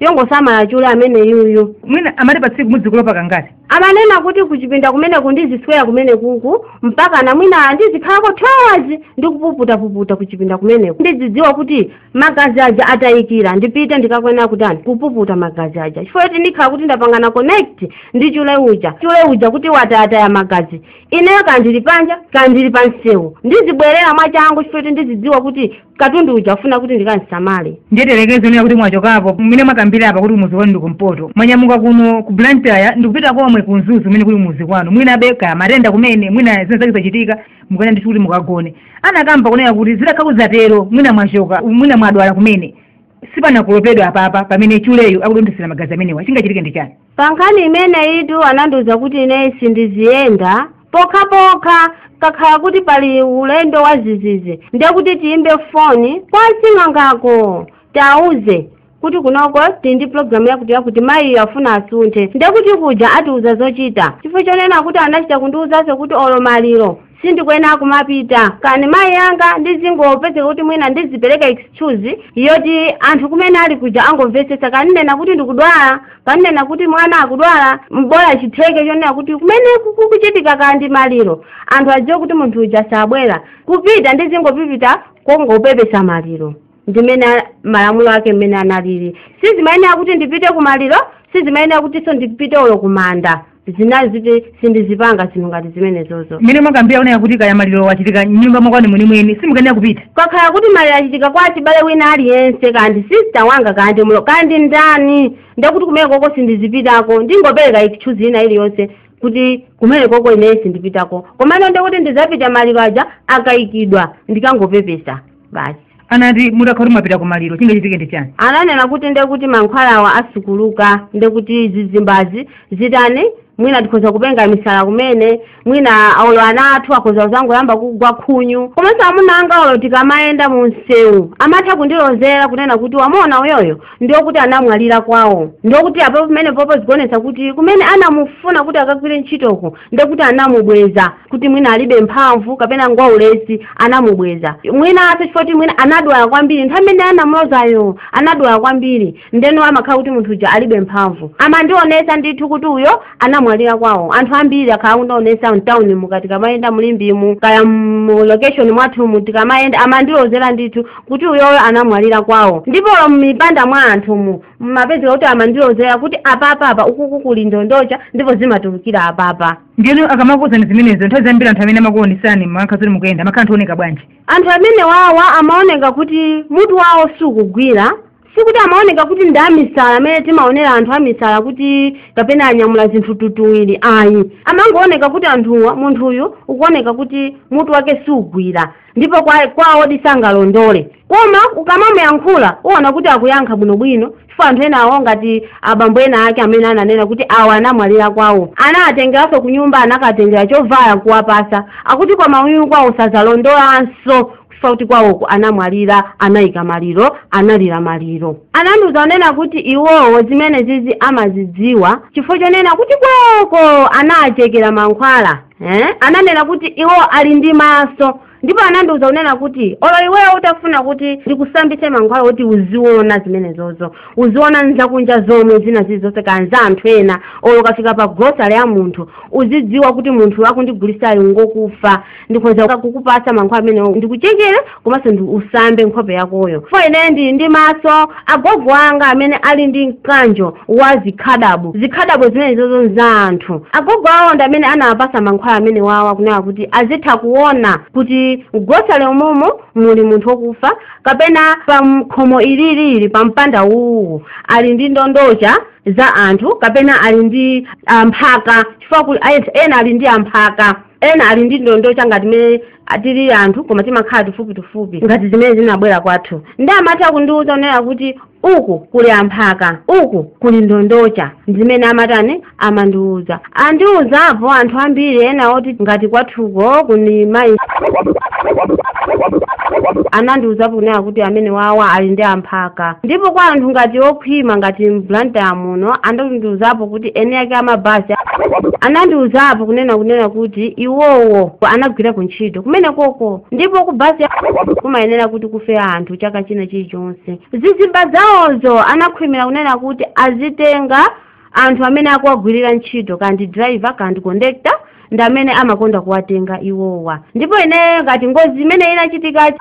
yongosamala chule amene yuyu mwina amati pa tsiku muzikulopa kangati amanena kuti kuchipinda kumene kundiziswera kumene kuku mpaka na mwina ndizikhalako thowazi ndikupuputa kuchipinda kumene ndidzidziwa kuti magazi aja atayikira ndipite ndikakwena kutani kupuputa magazi aja chifukwa kuti ndikhala kuti ndapangana connect ndi chule uja kuti wataya magazi ineyo kandili panja kandili pansewu ndizibwerera mwachangu chifukwa kuti ndidzidziwa kuti katundu uja ufuna kuti ndikansamale. Ndiyetelekezo niya kuti mwachokapo mmene mwakambira apa kuti muzi wanu ndi kumpoto mwanyamuka kuno ku Blantyre ndikupita komwe kunzuzu mmene kuli muzi kwanu mwina beka matenda kumene mwina zenzake zachitika mukana ndi kuti mukagone anakamba kunena kuti zitakakuzatero mwina mwachoka mwina mwadwala kumene sipana kulopedwa apapa pamene chuleyo akudonthesera magazi amenewa chingachitike ndi chani? Pankani imene itu anandiuza kuti ine sindiziyenda pokha kakhala kuti pali ulendo wa zizizi ndekuti tiyimbe foni kwa sing'angako tauze kuti kunoko tindi program yakuti mayi afuna asunthe ndekuti kuja atiuza zochita chifukwa chonena kuti anachita kundiuzaso kuti olo maliro sindikuyenera kumapita kani mayi yanga ndizingopezeka kuti mwina ndizipereka excuse yoti anthu kumene ali kuja angomvetsetsa kaninena kuti ndikudwala kaninena kuti mwana akudwala mbola chitheke chonena kuti kumene kukuchitika kandi maliro anthu adziwe kuti munthu uja sabwera kupita ndizingopipita kongopepesa maliro ndimene malamulo ake mmene analili sizimayenera kuti ndipite kumaliro sizimayenera kuti so ndipite olo kumanda zinaziti sindizipanga zinthu ngati zimene zozo mmene mwakambira unena kuti kaya maliro wachitika nyumba mwakwanu mwenimweni simukenera kupita kakhala kuti maliro achitika kwa chibale wina aliyense kandi sister wanga kandi mulo kandi ndani ndekuti kumene koko sindizipitako ndingopereka excuse ina iliyonse kuti kumene koko ine sindipitako komano ndekuti ndizapita maliro aja akayikidwa ndikangopepesa basi. Anati mutakhala mapita ku maliro chingachitike ndi chani? Ananena kuti ndekuti mankhwalawa asukuluka ndekuti zizimbazi zitani mwina tikhoza kupenga misala kumene mwina aulo anathu akhoza uzango yamba kugwa khunyu komanso amuna anga olo tikamaenda mu msewu amatha kundilozera kunena kuti wamona uyoyo ndiyo kuti anamwalira kwawo ndiyo kuti apo pamene popo zigonetsa kuti kumene anamufuna kuti akagwire ntchitoko ndiyo kuti anamubweza kuti mwina alibe mphamvu kapena ngwa ulesi anamubweza mwina asechifoti mwina anadwala kwambiri nthawi imene anamulozayo anadwala kwambiri ndeno amakhala kuti munthu uja alibe mphamvu amandionesa ndithu kuti uyo anamwalira kwawo anthu ambiri akhala kundionesa mtown mukati kamaenda mulimbimu kaya mu location mwathu tikamaenda amandilozera ndithu kuti uyoyo anamwalira kwawo ndipo mipanda mwa anthu mu mapezeka kuti amandilozera kuti apapa ukuku kuli ndondocha ndipo zimatulukira apapa ndiyeno akamakuza zimenezo nthawi zambiri anthu amene amakuonesani makazi mukuyenda makhala anthu oneka bwanji anthu amene wawa amaoneka kuti mutu wawo sukugwira sikuti amaoneka kuti ndi amisala amene timaonera anthu amisala kuti kapena anyamula zinthu tutuwiri ayi amangooneka kuti anthuwa munthuyu ukuoneka kuti mutu wake sugwira ndipo kwawo disangalondole koma ukamamuyankhula uona kuti akuyankha bwinobwino chifukwa anthu ena awo ngati abambo ena ake amene ananena kuti awa anamwalira kwawo anaatengeraso ku nyumba anakatengera chovala kuwapasa akuti kwa mawuyu kwawo sazalondolanso kuti kwawoko anamwalira anayika maliro analira maliro ananduza onena kuti iwowo zimene zizi amazidziwa chifukwa chonena kuti kwawoko anachekera mankhwala ananena kuti iwo ali ndi maso ndipo ananduza unena kuti olo iweyo utafuna kuti ndikusambitse mankhwala kuti uziona zimenezozo uziona nzakunja zomwe zina zizonse kanza anthu ena olo kafika pa grocery ya munthu uzidziwa kuti munthu akundigulisa ngokufa ndikhoza kukupasa mankhwala amene ndikuchekere komanso usambe nkhope yakoyo fo ine ndi maso agogo anga amene ali ndi mkanjo wa zikhadabo zimenezozo za anthu agogo awo ndi amene anawapasa mankhwala amene wawa kunena kuti azitha kuona kuti grocery umomo muli munthu wokufa kapena pa mkhomo ililili pa mpanda uwu ali ndi ndondocha za anthu kapena ali ndi amphaka chifukwa ena ali ndi amphaka ena ali ndi ndondocha ngati mene atili anthu koma timakhala tufupi ngati zimene zinabwera kwathu ndi amatha kundiuza onera kuti uku kuli amphaka uku kuli ndondocha zimene amatani amandiuza andiuzapo anthu ambiri ena oti ngati kwathuko kuni mayi anandiuzapo kunena kuti amene wawa ali ndi amphaka ndipo kwa anthu ngati okhwima ngati mblanta muno anandiuzapo kuti ene yake amabasi anandiuzapo kunena kuti iwowo anagwira kuntchito kumene koko ndipo ku basi kumayenera kuti kufe anthu chaka china chilichonse zizimba zawozo anakhwimira kunena kuti azitenga anthu amene akuwagwirira ntchito kandi driver kandi conductor ndi amene amakonda kuwatenga iwowa ndipo ine ngati ngozi imene inachitika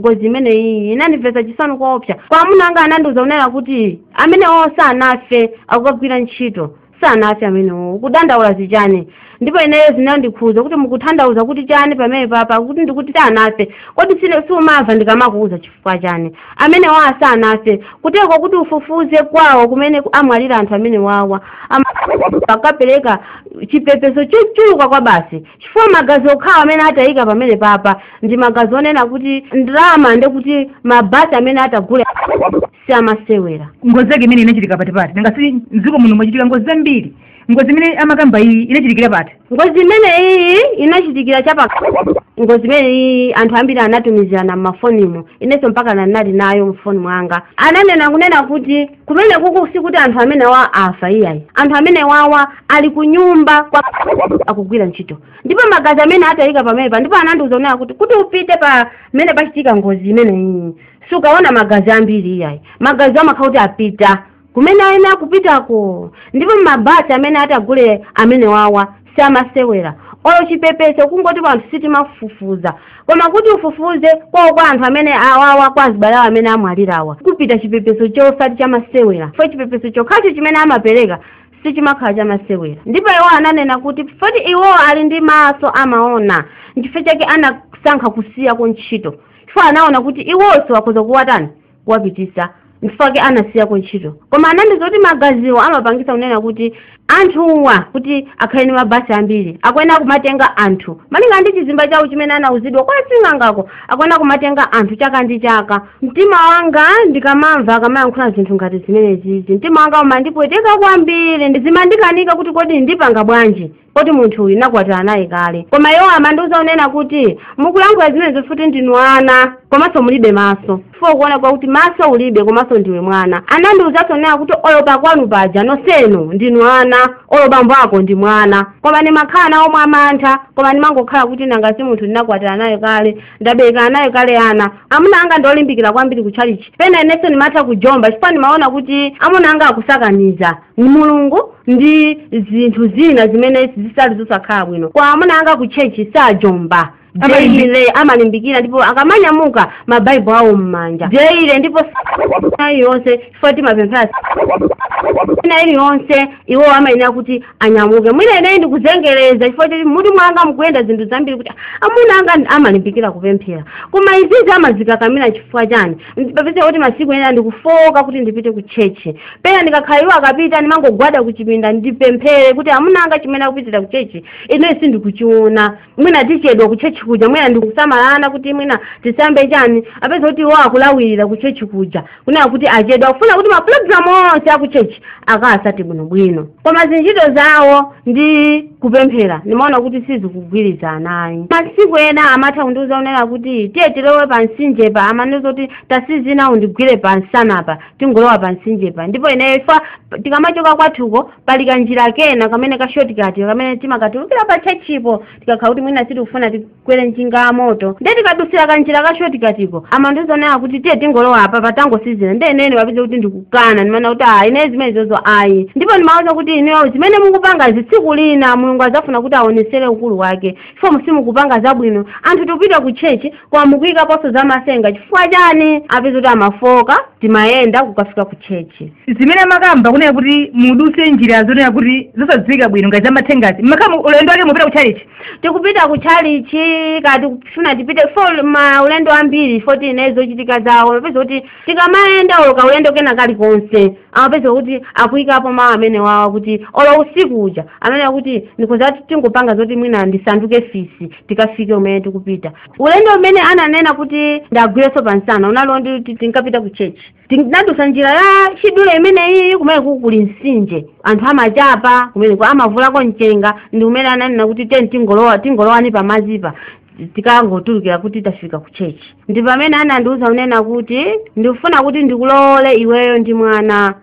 ngozi imene iyi inandipeza chisanu koopsa kwa amuna anga anandiuza kunena kuti amene sanafe akukagwira ntchito sanafe amenewo kudandaula zichani ndipo ineyo zinandikhuza kuti mukuthandauza kuti chani pamene papa kuti ndikuti sanafe kodi siumamva ndikamakuuza chifukwa chani amene wawa sanafe kuteko kuti ufufuze kwawo kumene amwalira anthu amene wawa akapereka chipepeso chochuluka kwa basi chifukwa magazi okhawa amene atayika pamene papa ndi magazi onena kuti ndrama ndekuti mabasi amene atagula si amasewera ngozi yake imene inachitika patipati nangasi mdziko muno mwachitika ngozi zambiri ngozi imene amakamba iyi inachitikira pati ngozi imene iyi inachitikira chapa ngozi imene iyi anthu ambiri anatumizirana m'mafonimu inenso mpaka nanali nayo mfoni mwanga ananena kunena kuti kumene kuku sikuti anthu amene wawa afa iyayi anthu amene wawa ali ku nyumba kwa akugwira ntchito ndipo magazi amene atayika pamepa ndipo anandiuza kunena kuti upite pamene pachitika ngozi imene iyi sukaona magazi ambiri iyayi magazi amakhala kuti apita kumene aene akupitako ndipo mabasi amene atagule amene wawa samasewera olo chipepeso kungoti anthu sitimafufuza koma kuti ufufuze kwa anthu amene awawa kwa azibalawo amene amwalirawa kupita chipepeso chosati chamasewera fo chipepeso chokhacho chimene amapereka sichimakhala chamasewera ndipo iwo ananena kuti foti iwo ali ndi maso amaona chifukwa chake anasankha kusiya ntchito chifukwa anaona kuti iwonso akhoza kuwatani kuwapitisa ndifake anasiya ntchito koma anandiuza kuti magaziwo amapangisa kunena kuti anthuwa kuti akhale ndi mabasi ambiri akwena kumatenga anthu malinga ndi chizimba chawo chimene anauzidwa kwa sing'angako akwena kumatenga anthu chaka ndi chaka. Mtima wanga ndikamamva akamayankhula zinthu ngati zimenezizi mtima wanga umandipweteka kwambiri ndizimandikanika kuti kodi ndipanga bwanji kodi munthu uyu nakwatira naye kale. Koma iwo amandiuza unena kuti mukulankhula zimenezo futi ndinu ana komanso mulibe maso fo kuona kwa kuti maso ulibe komanso ndiwe mwana. Anandiuzanso nena kuti olopa kwanu paja nonsenu ndinu ana olo bambo ako ndi mwana koma ndimakhala nawo mwa mantha koma ndimangokhala kuti nanga si munthu ndinakwatira naye kale ndabereka naye kale ana. Amuna anga ndolimbikira kwambiri kuchalichi pena inenso ndimatha kujomba chifukwa ndimaona kuti amuna anga akusakaniza ni mulungu ndi zinthu zina zimene zisali zosakhala bwino. Kwa amuna anga kuchechi sajomba deile amalimbikira ndipo akamanyamuka mabaibo awo mmanja deile ndipo yonse foti mapemphera na ili yonse iwo amayenera kuti anyamuke. Mwina ine ndikuzengereza chifoti mutu mwanga mukuyenda zinthu zambiri kuti amuna anga amalimbikira kupemphera koma izizi amazikakamira chifukwa chani. Papeze kuti masiku ena ndikufoka kuti ndipite ku chechi pena ndikakhala iwo akapita ndimangogwada kuchipinda ndipemphere kuti amuna anga chimene akupitira ku chechi ine sindikuchiona. Mwina tichedwa ku chechi kuja mwina ndikusamalana kuti mwina tisambe chani apeza kuti iwo akulawirira ku chechi kuja kunena kuti achedwa kufuna kuti maprogramu onse aku chechi akasati bwinobwino koma zinchito zawo ndi kupemphera nimaona kuti sizikugwirizana naye. Masiku ena amatha kundiuza unena kuti tiye tilowe pansinje pa amandiuza kuti tasizina undigwire pansanapa tingolowa pansinje pa ndipo ine ifa tikamachoka kwathuko pali kanjira kena kamene ka shortcut kamene timakatulukira pa chechipo tikakhala kuti mwina sitikufuna tikwere njinga ya moto ndiye tikadusira kanjira ka shortcutiko amandiuza unena kuti tiye tingolowa apa patangosizina ndiye nene wapeze kuti ndikukana nimana kuti ine zimene zozo ayi ndipo nimauza kuti ineyo zimene mukupanga zitsiku lina mulungu azafuna kuti aonesere ukulu wake ifo simukupanga zabwino anthu tikupita ku chechi kwa mukuyika poso za masenga chifukwa chani apeza kuti amafoka timayenda kukafika ku chechi zimene makamba kunena kuti muduse njira zonena kuti zosadziwika bwino ngati zamathengazi makama ulendo wake mupita ku chalichi tikupita ku chalichi kati kufuna tipite fo ma ulendo ambiri foti inezo chitika zawo apeza kuti tikamaenda oloka ulendo kena kali konse amapeza kuti akuyikapo mawu amene wawa kuti olo usiku uja amene kuti ndikoza tingopanga zoti mwina ndisanduke fisi tikafike umene tikupita. Ulendo umene ananena kuti ndagwireso pansana unalo ndi tinkapita ku chechi tinadusa njira ya chidule imene iyi kumene kukuli msinje anthu amachapa kumene amavulako mchenga ndi umene ananena kuti tingolowani pamazipa tikangotulukira kuti tafika ku chechi. Ndi pamene anandiuza unena kuti ndikufuna kuti ndikulole iweyo ndi mwana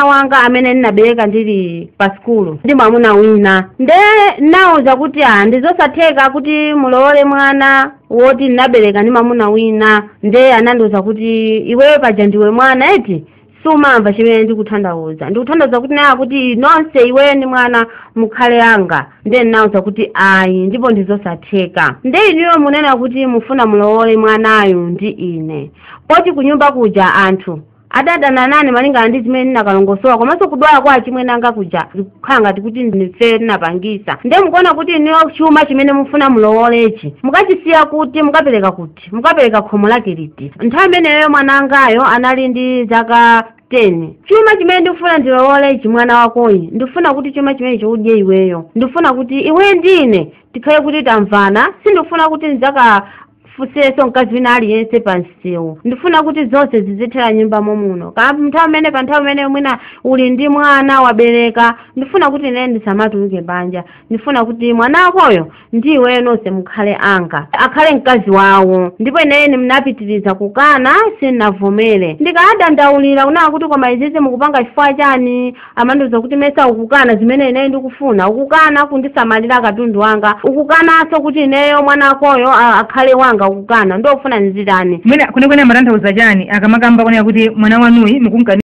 wanga amene ndinabereka ndili pa skulu ndi mwamuna wina nde nauza kuti ndizosatheka kuti mulole mwana woti ndinabereka ndi mwamuna wina nde anandiuza kuti iweyo paja ndiwe mwana eti sumamva chimene ndikutanthauza ndikutanthauza kuti naye kuti nonse iweyo ndi mwana mukhale anga nde nauza kuti ayi ndipo ndizosatheka nde iniyo munena kuti mufuna mulole mwanayo ndi ine poti kunyumba kuja anthu adadana nane malinga ndi zimene ndinakalongosowa komanso kudwala kwa chimwe nanga kuja kukhala ngati kuti ndife ndinapangisa nde mukuona kuti niyo chuma chimene mufuna mulowolechi mukachisiya kuti mukapereka kuti mukapereka khomo lake liti. Nthawi imeneyo mwanangayo anali ndi zaka 10 chuma chimene ndikufuna ndilowolechi mwana wakoyi ndikufuna kuti chuma chimene chikudye iweyo ndikufuna kuti iwe ndine tikhale kuti tamvana sindikufuna kuti nzaka fuseso mkazi wina aliyense pansewu ndifuna kuti zonse zizithera nyumba momuno kama nthawi imene mwina uli ndi mwana wabereka ndifuna kuti ine ndisamatuluke banja ndifuna kuti mwana wakoyo ndiwe nonse mukhale anga akhale mkazi wawo ndipo ine mnapitiriza kukana sinavomere ndikadandaulira kunena kuti koma izizi mukupanga chifukwa chani amandiuza kuti mesa ukukana zimene ine ndikufuna ukukana kundisamalira katundu wanga ukukanaso kuti ineyo mwana wakoyo akhale wanga ukukana ndofuna nzitani mwina kunekwene matanthauza chani akamakamba kunena kuti mwana wanuyi mukunkani